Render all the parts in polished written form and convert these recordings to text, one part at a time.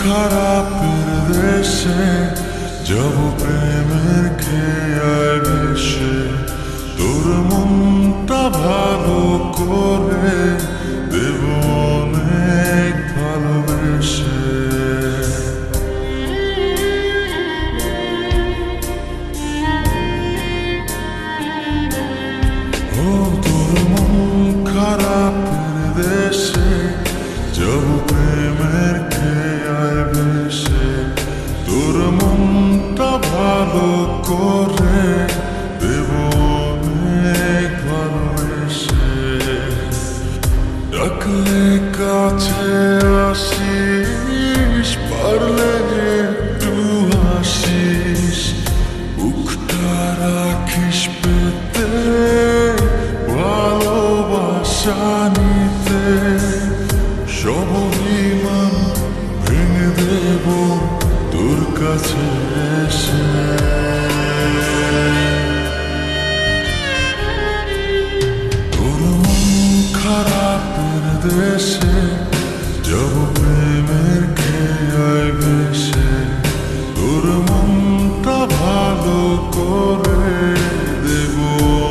খারাপের দেশে যাব প্রেমের খেয়াল ভেসে, তোর মনটা ভালো করে দেব অনেক ভালোবেসে। ও তোর মন খারাপের দেশে যাব প্রেমের খেয়াল ভেসে, তোর মনটা ভালো করে দেব অনেক ভালোবেসে। ডাকলে কাছে আসিস, পারলে একটু হাসিস, বুকটা রাখিস পেতে ভালোবাসা নিতে। সব অভিমান ভেঙে দেব তোর কাছে এসে। তোর মন খারাপের দেশে যাব প্রেমের খেয়াল ভেসে, তোর মনটা ভালো করে দেব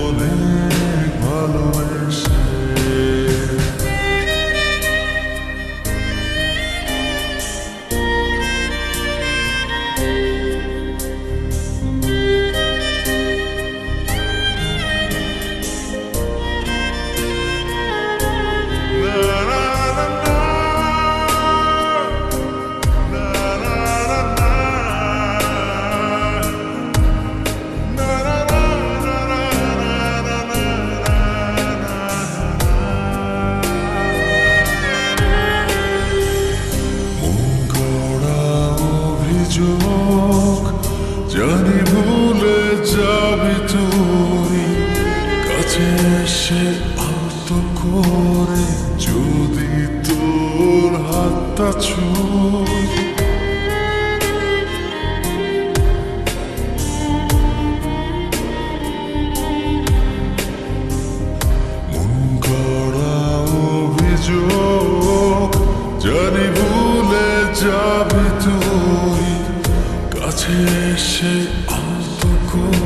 অনেক ভালোবেসে। জানি ভুলে যাবি তুই, কাছে এসে আলতো করে যদি তোর হাতটা ছুঁই। মন গড়া অভিযোগ জানি ভুলে যাবি তুই, কাছে এসে আলতো করে